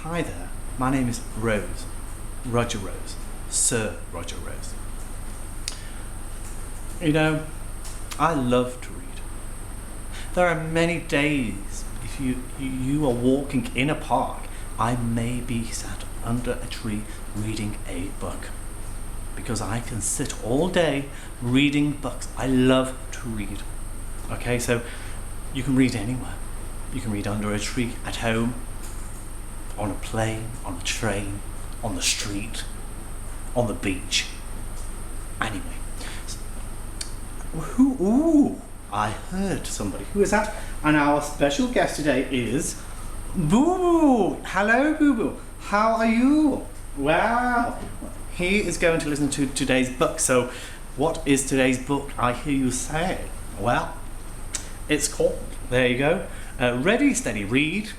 Hi there, my name is Rose, Rodger Rose, Sir Rodger Rose. You know, I love to read. There are many days, if you are walking in a park, I may be sat under a tree reading a book. Because I can sit all day reading books. I love to read. Okay, so you can read anywhere. You can read under a tree, at home, on a plane, on a train, on the street, on the beach. Anyway, I heard somebody. Who is that? And our special guest today is Boo Boo. Hello, Boo Boo. How are you? Wow. He is going to listen to today's book. So, what is today's book? I hear you say. Well, it's called. There you go. Ready, steady, read.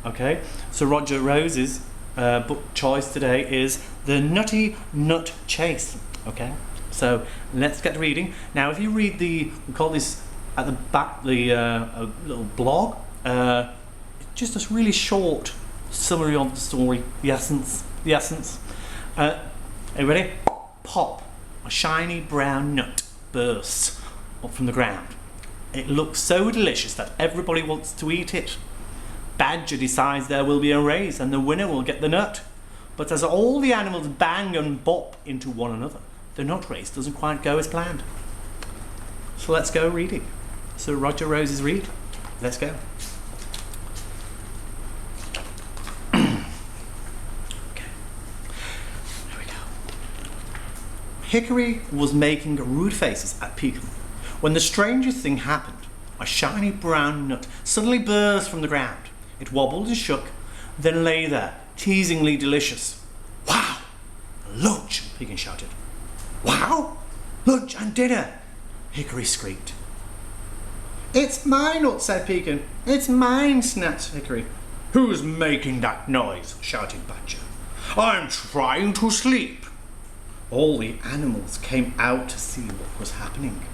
Okay, so Rodger Rose's book choice today is The Nutty Nut Chase. Okay, so let's get reading. Now, if you read we call this at the back, a little blog, just a really short summary of the story, the essence. Are you ready? Pop, a shiny brown nut bursts up from the ground. It looks so delicious that everybody wants to eat it. Badger decides there will be a race and the winner will get the nut. But as all the animals bang and bop into one another, the nut race doesn't quite go as planned. So let's go reading. So Rodger Rose's read. Let's go. Okay. Here we go. Hickory was making rude faces at Pecan when the strangest thing happened. A shiny brown nut suddenly burst from the ground. It wobbled and shook, then lay there, teasingly delicious. Wow! Lunch! Pecan shouted. Wow! Lunch and dinner! Hickory squeaked. It's my nut, said Pecan. It's mine, snapped Hickory. Who's making that noise? Shouted Badger. I'm trying to sleep. All the animals came out to see what was happening.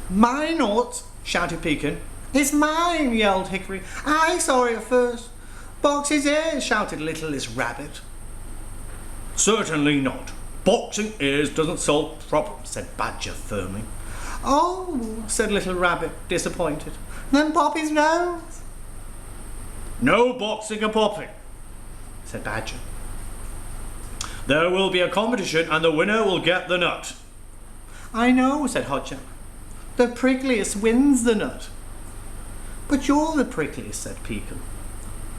My nut! Shouted Pecan. It's mine, yelled Hickory. I saw it first. Box's ears, shouted littlest Rabbit. Certainly not. Boxing ears doesn't solve problems, said Badger firmly. Oh, said Little Rabbit, disappointed. Then Poppy's nose. No boxing or popping, said Badger. There will be a competition and the winner will get the nut. I know, said Rodger. The prickliest wins the nut. But you're the prickliest, said Pecan.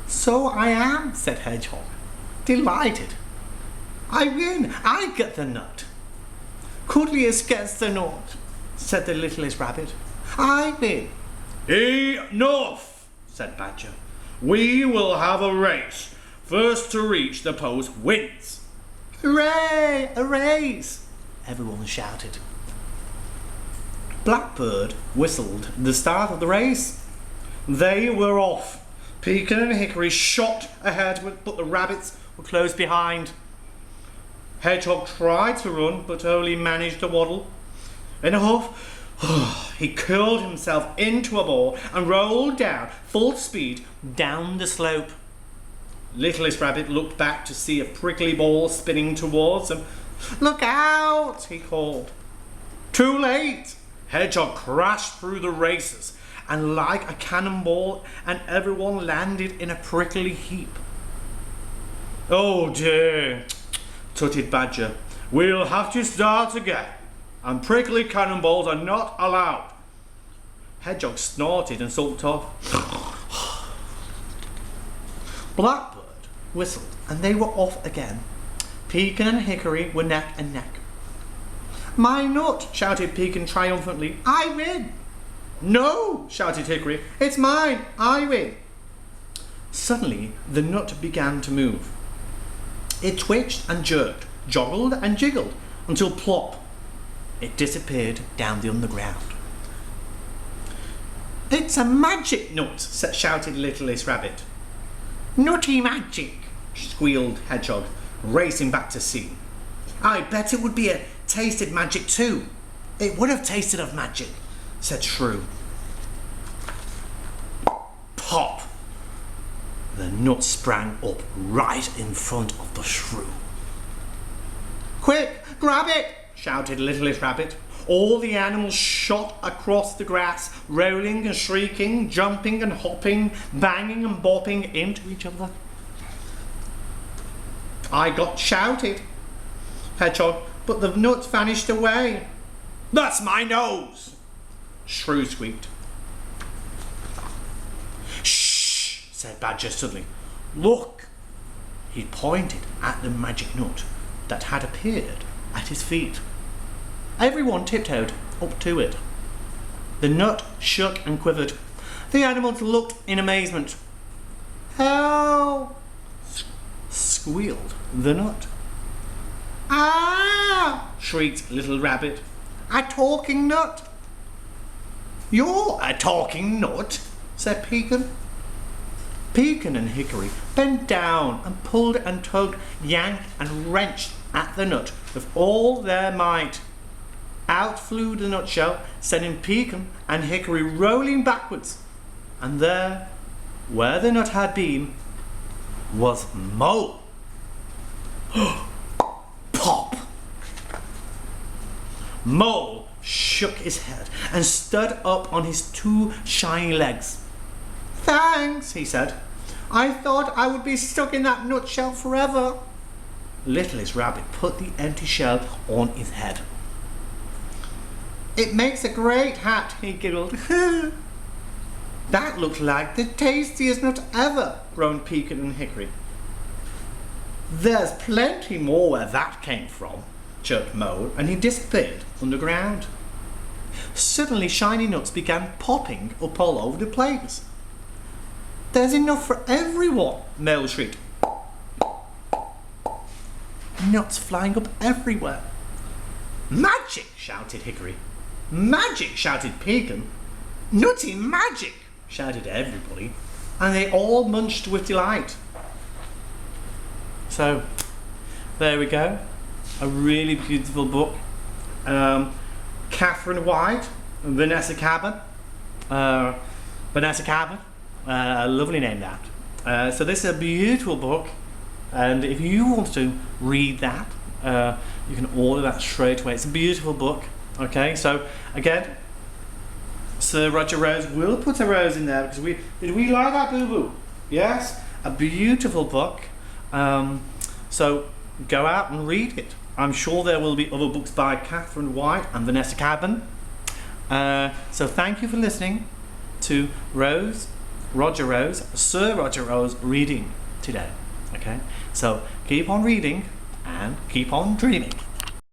So I am, said Hedgehog, delighted. I win, I get the nut. Cuddliest gets the nut, said the littlest Rabbit. I win. Enough, said Badger. We will have a race. First to reach the post wins. Hooray, a race, everyone shouted. Blackbird whistled the start of the race. They were off. Pecan and Hickory shot ahead, but the rabbits were close behind. Hedgehog tried to run, but only managed to waddle. In a huff, he curled himself into a ball and rolled down, full speed, down the slope. Littlest Rabbit looked back to see a prickly ball spinning towards him. Look out, he called. Too late. Hedgehog crashed through the races, and like a cannonball, and everyone landed in a prickly heap. Oh dear, tutted Badger. We'll have to start again, and prickly cannonballs are not allowed. Hedgehog snorted and sulked off. Blackbird whistled, and they were off again. Pecan and Hickory were neck and neck. My nut, shouted Pecan triumphantly. I win. No, shouted Hickory. It's mine. I win. Suddenly, the nut began to move. It twitched and jerked, joggled and jiggled, until plop, it disappeared down the underground. It's a magic nut, shouted littlest Rabbit. Nutty magic, squealed Hedgehog, racing back to see. I bet it would be a tasted magic too. It would have tasted of magic, said Shrew. Pop! The Nut sprang up right in front of the shrew. "Quick, grab it!" shouted Littlest Rabbit. All the animals shot across the grass, rolling and shrieking, jumping and hopping, banging and bopping into each other. "I got shouted, Hedgehog, but the nuts vanished away." "That's my nose!" Shrew squeaked. "Shh!" said Badger suddenly. "Look!" He pointed at the magic nut that had appeared at his feet. Everyone tiptoed up to it. The nut shook and quivered. The animals looked in amazement. "Help!" squealed the nut. "Ah!" shrieked Little Rabbit. "A talking nut!" "You're a talking nut," said Pecan. Pecan and Hickory bent down and pulled and tugged, yanked and wrenched at the nut with all their might. Out flew the nutshell, sending Pecan and Hickory rolling backwards. And there, where the nut had been, was Mole. Pop! Mole shook his head and stood up on his two shiny legs. "Thanks," he said. "I thought I would be stuck in that nutshell forever." Littlest Rabbit put the empty shell on his head. "It makes a great hat," he giggled. "That looked like the tastiest nut ever," groaned Pecan and Hickory. "There's plenty more where that came from," chirped Mole, and he disappeared underground. Suddenly shiny nuts began popping up all over the place. "There's enough for everyone," Mole shrieked. Nuts flying up everywhere. "Magic!" shouted Hickory. "Magic!" shouted Pecan. "Nutty magic!" shouted everybody, and they all munched with delight. So, there we go. A really beautiful book. Catherine White, Vanessa Cabot. A lovely name that. So this is a beautiful book, and if you want to read that, you can order that straight away. It's a beautiful book. Okay, so again, Sir Rodger Rose will put a rose in there because did we like that, Boo Boo? Yes, a beautiful book. So go out and read it. I'm sure there will be other books by Catherine White and Vanessa Cabot. So thank you for listening to Rodger Rose, Sir Rodger Rose reading today. Okay, so keep on reading and keep on dreaming.